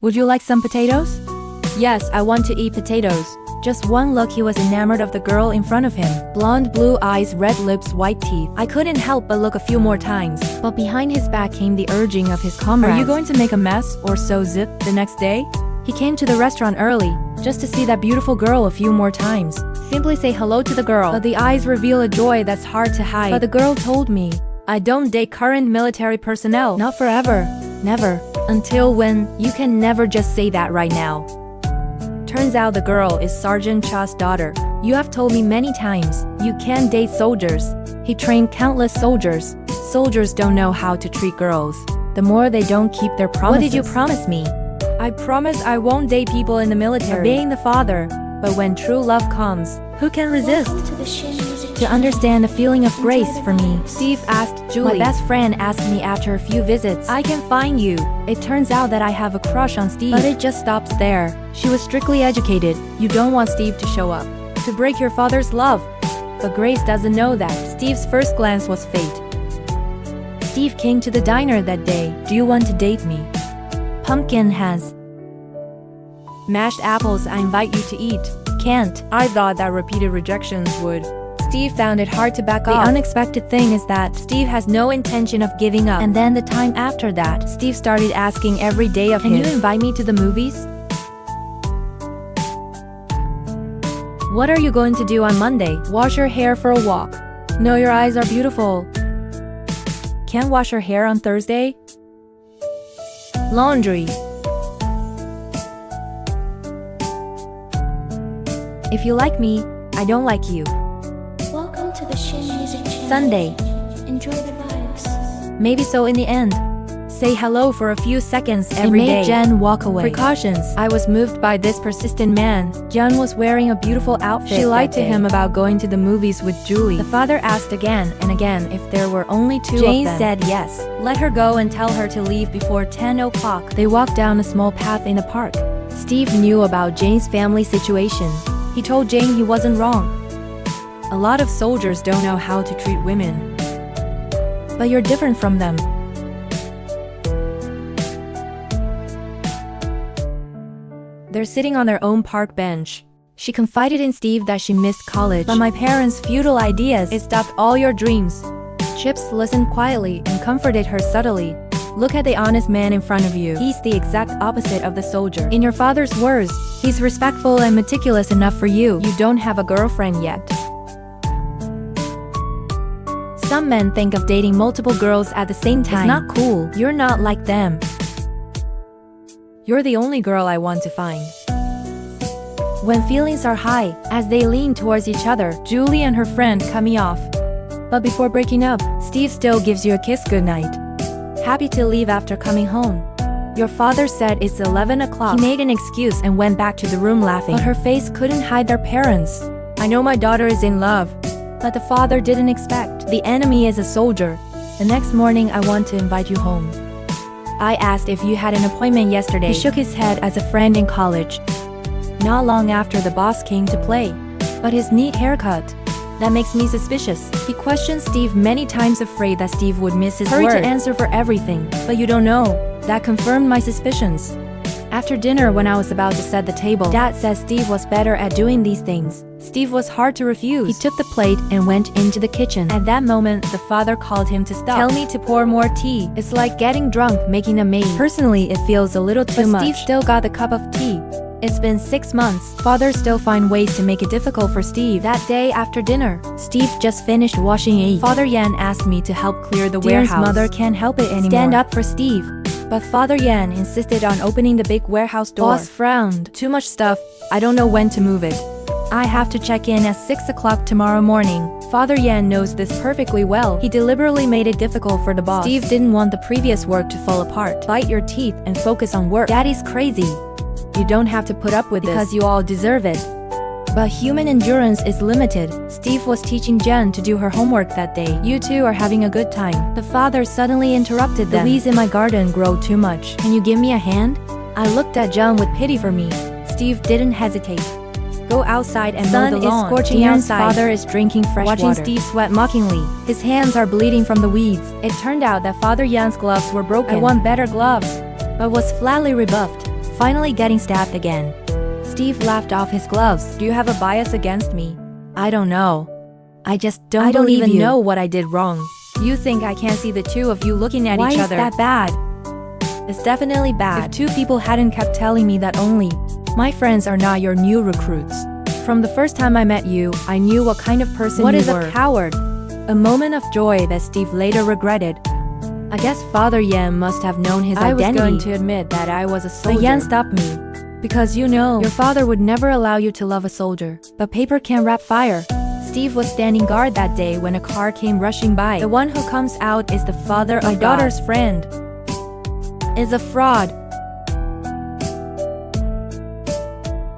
Would you like some potatoes? Yes, I want to eat potatoes. Just one look, he was enamored of the girl in front of him. Blonde blue eyes, red lips, white teeth. I couldn't help but look a few more times. But behind his back came the urging of his comrades. Are you going to make a mess or sew zip the next day? He came to the restaurant early, just to see that beautiful girl a few more times. Simply say hello to the girl. But the eyes reveal a joy that's hard to hide. But the girl told me, I don't date current military personnel. Not forever. Never. Until when? You can never just say that right now. Turns out the girl is Sergeant Cha's daughter. You have told me many times, you can't date soldiers. He trained countless soldiers. Soldiers don't know how to treat girls. The more they don't keep their promises. What did you promise me? I promise I won't date people in the military. Obeying the father. But when true love comes, who can resist? To understand the feeling of grace for me, Steve asked Julie. My best friend asked me after a few visits, I can find you. It turns out that I have a crush on Steve. But it just stops there. She was strictly educated. You don't want Steve to show up. To break your father's love. But Grace doesn't know that. Steve's first glance was fate. Steve came to the diner that day. Do you want to date me? Pumpkin has mashed apples I invite you to eat. Can't. I thought that repeated rejections would. Steve found it hard to back off. The unexpected thing is that Steve has no intention of giving up. And then the time after that, Steve started asking every day of him, can you invite me to the movies? What are you going to do on Monday? Wash your hair for a walk. No, your eyes are beautiful. Can't wash your hair on Thursday? Laundry. If you like me, I don't like you. Welcome to the Shin Music Channel. Sunday. Enjoy the vibes. Maybe so in the end. Say hello for a few seconds every day. It made Jen walk away. Precautions. I was moved by this persistent man. Jen was wearing a beautiful outfit. She lied to him about going to the movies with Julie. The father asked again and again if there were only two of them. Jane said yes. Let her go and tell her to leave before 10 o'clock. They walked down a small path in the park. Steve knew about Jane's family situation. He told Jane he wasn't wrong. A lot of soldiers don't know how to treat women. But you're different from them. They're sitting on their own park bench. She confided in Steve that she missed college. But my parents' futile ideas, it stopped all your dreams. Chips listened quietly and comforted her subtly. Look at the honest man in front of you. He's the exact opposite of the soldier. In your father's words, he's respectful and meticulous enough for you. You don't have a girlfriend yet. Some men think of dating multiple girls at the same time. It's not cool. You're not like them. You're the only girl I want to find. When feelings are high, as they lean towards each other, Julie and her friend cut me off. But before breaking up, Steve still gives you a kiss goodnight. Happy to leave after coming home. Your father said it's 11 o'clock. He made an excuse and went back to the room laughing. But her face couldn't hide their parents. I know my daughter is in love. But the father didn't expect. The enemy is a soldier. The next morning I want to invite you home. I asked if you had an appointment yesterday. He shook his head as a friend in college. Not long after the boss came to play. But his neat haircut. That makes me suspicious. He questioned Steve many times, afraid that Steve would miss his word. Hurry to answer for everything. But you don't know. That confirmed my suspicions. After dinner, when I was about to set the table, Dad said Steve was better at doing these things. Steve was hard to refuse. He took the plate and went into the kitchen. At that moment, the father called him to stop. Tell me to pour more tea. It's like getting drunk, making a maid. Personally, it feels a little too much. Steve still got the cup of tea. It's been 6 months. Fathers still find ways to make it difficult for Steve. That day after dinner, Steve just finished washing eggs. Father Yan asked me to help clear the warehouse. Dean's mother can't help it anymore. Stand up for Steve. But Father Yan insisted on opening the big warehouse door. Boss frowned. Too much stuff. I don't know when to move it. I have to check in at 6 o'clock tomorrow morning. Father Yan knows this perfectly well. He deliberately made it difficult for the boss. Steve didn't want the previous work to fall apart. Bite your teeth and focus on work. Daddy's crazy. You don't have to put up with this because you all deserve it. But human endurance is limited. Steve was teaching Jen to do her homework that day. You two are having a good time. The father suddenly interrupted them. The weeds in my garden grow too much. Can you give me a hand? I looked at Jen with pity for me. Steve didn't hesitate. Go outside and mow the lawn. Sun is scorching outside. Father is drinking fresh water. Watching Steve sweat mockingly. His hands are bleeding from the weeds. It turned out that Father Yan's gloves were broken. I want better gloves. But was flatly rebuffed. finally getting stabbed again. Steve laughed off his gloves. Do you have a bias against me? I don't know. I don't even know what I did wrong. You think I can't see the two of you looking at each other? Why is that bad? It's definitely bad. If two people hadn't kept telling me that only my friends are not your new recruits. From the first time I met you, I knew what kind of person you were. What is a coward? A moment of joy that Steve later regretted. I guess Father Yan must have known his identity. I was going to admit that I was a soldier. But Yan stopped me. Because you know, your father would never allow you to love a soldier. But paper can't wrap fire. Steve was standing guard that day when a car came rushing by. The one who comes out is the father of my daughter's friend. Is a fraud.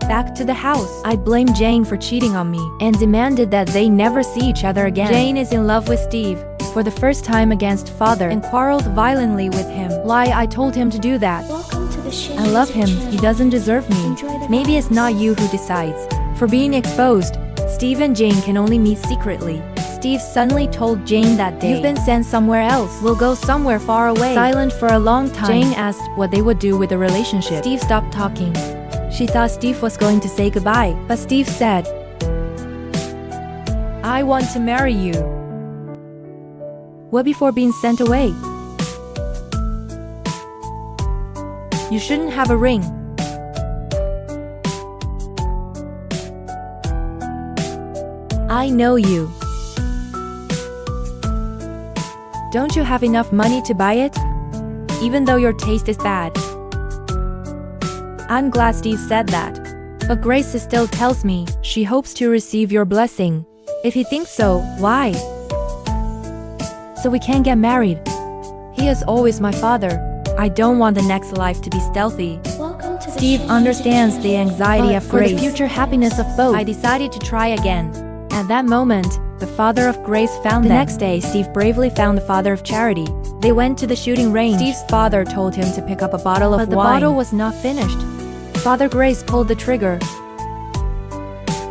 Back to the house. I blamed Jane for cheating on me and demanded that they never see each other again. Jane is in love with Steve for the first time against father and quarreled violently with him. Lie, I told him to do that. Welcome to the Shin I love him. Music He doesn't deserve me. Maybe it's not you who decides. For being exposed, Steve and Jane can only meet secretly. Steve suddenly told Jane that day, "You've been sent somewhere else. We'll go somewhere far away." Silent for a long time, Jane asked what they would do with the relationship. Steve stopped talking. She thought Steve was going to say goodbye, but Steve said, "I want to marry you." What before being sent away? You shouldn't have a ring. I know you. Don't you have enough money to buy it? Even though your taste is bad. I'm glad Steve said that. But Grace still tells me she hopes to receive your blessing. If he thinks so, why? So we can't get married. He is always my father. I don't want the next life to be stealthy. Welcome to the Steve Shin understands Music the Channel. anxiety of Grace. For the future happiness of both, I decided to try again. At that moment, the father of Grace found them. The next day, Steve bravely found the father of Charity. They went to the shooting range. Steve's father told him to pick up a bottle of wine. But the bottle was not finished. Father Grace pulled the trigger.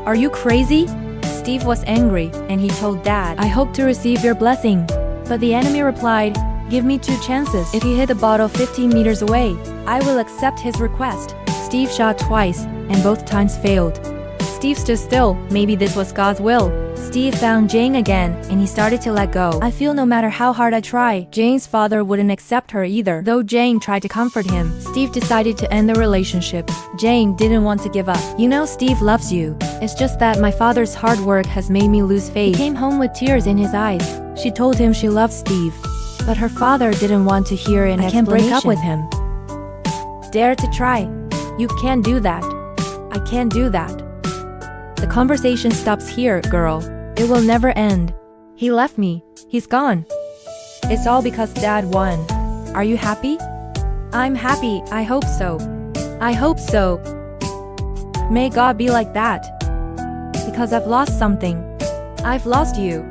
Are you crazy? Steve was angry, and he told Dad, I hope to receive your blessing. But the enemy replied, give me 2 chances. If you hit the bottle 15 meters away, I will accept his request. Steve shot twice, and both times failed. Steve stood still. Maybe this was God's will. Steve found Jane again, and he started to let go. I feel no matter how hard I try, Jane's father wouldn't accept her either. Though Jane tried to comfort him, Steve decided to end the relationship. Jane didn't want to give up. You know Steve loves you. It's just that my father's hard work has made me lose faith. He came home with tears in his eyes. She told him she loved Steve. But her father didn't want to hear an explanation. I can't break up with him. Dare to try. You can't do that. I can't do that. The conversation stops here, girl. It will never end. He left me. He's gone. It's all because Dad won. Are you happy? I'm happy. I hope so. I hope so. May God be like that. Because I've lost something. I've lost you.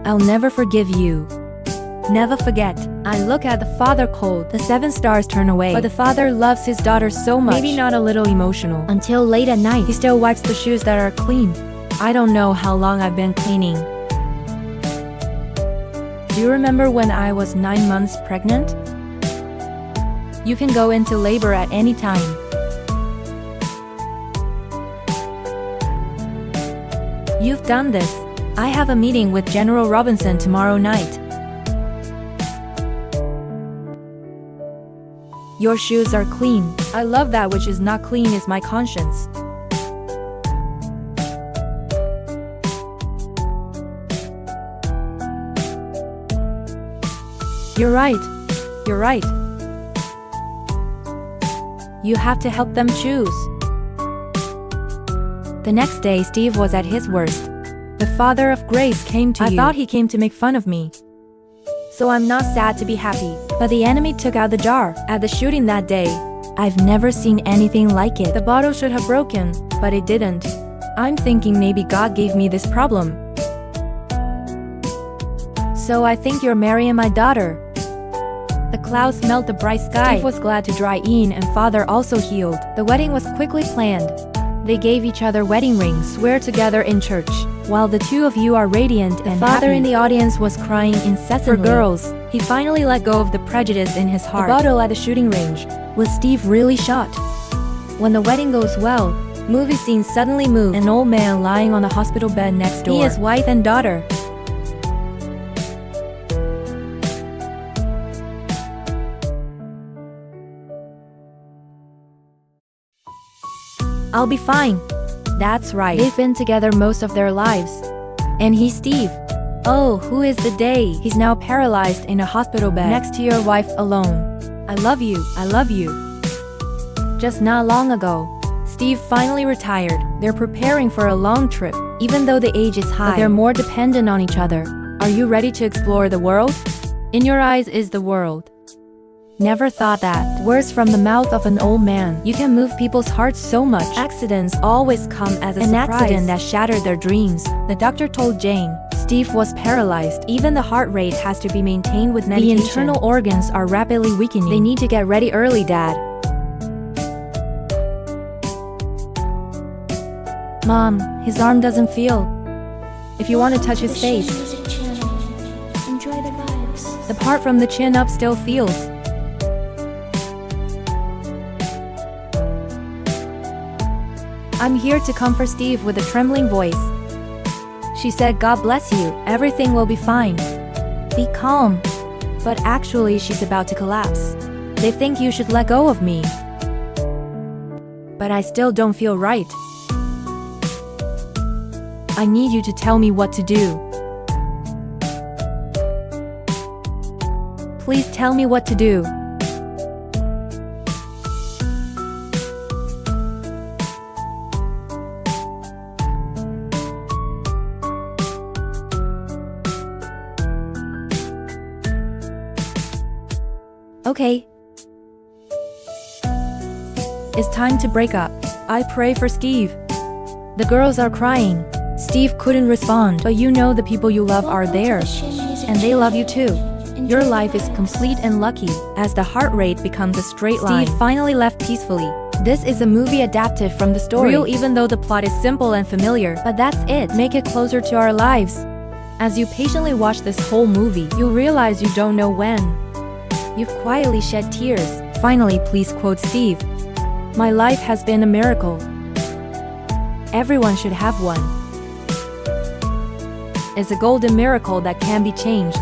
I'll never forgive you. Never forget. I look at the father cold. The 7 stars turn away. But the father loves his daughter so much. Maybe not a little emotional. Until late at night, he still wipes the shoes that are clean. I don't know how long I've been cleaning. Do you remember when I was 9 months pregnant? You can go into labor at any time. You've done this. I have a meeting with General Robinson tomorrow night. Your shoes are clean. I love that which is not clean is my conscience. You're right. You're right. You have to help them choose. The next day, Steve was at his worst. The father of Grace came to you. I thought he came to make fun of me. So I'm not sad to be happy. But the enemy took out the jar at the shooting that day. I've never seen anything like it. The bottle should have broken, but it didn't. I'm thinking maybe God gave me this problem. So I think you're marrying my daughter. The clouds melt the bright sky. Steve was glad to dry in, and father also healed. The wedding was quickly planned. They gave each other wedding rings, swear together in church. While the two of you are radiant and father happy. In the audience was crying incessantly. For girls, he finally let go of the prejudice in his heart. The bottle at the shooting range. Was Steve really shot? When the wedding goes well, movie scenes suddenly move. An old man lying on the hospital bed next door. He has wife and daughter. I'll be fine. That's right. They've been together most of their lives. And he's Steve. Oh, who is the day? He's now paralyzed in a hospital bed next to your wife alone. I love you. I love you. Just not long ago, Steve finally retired. They're preparing for a long trip, even though the age is high. But they're more dependent on each other. Are you ready to explore the world? In your eyes is the world. Never thought that. Words from the mouth of an old man. You can move people's hearts so much. Accidents always come as a surprise. An accident that shattered their dreams. The doctor told Jane. Steve was paralyzed. Even the heart rate has to be maintained with medication. The internal organs are rapidly weakening. They need to get ready early, Dad. Mom, his arm doesn't feel. If you want to touch his face, Enjoy the vibes. the part from the chin up still feels. I'm here to comfort Steve with a trembling voice. She said, God bless you, everything will be fine. Be calm. But actually she's about to collapse. They think you should let go of me. But I still don't feel right. I need you to tell me what to do. Please tell me what to do. Okay. It's time to break up. I pray for Steve. The girls are crying. Steve couldn't respond, but you know the people you love are there, and they love you too. Your life is complete and lucky, as the heart rate becomes a straight line. Steve finally left peacefully. This is a movie adapted from the story. Real even though the plot is simple and familiar, but that's it. Make it closer to our lives. As you patiently watch this whole movie, you'll realize you don't know when. You've quietly shed tears. Finally, please quote Steve. My life has been a miracle. Everyone should have one. It's a golden miracle that can be changed.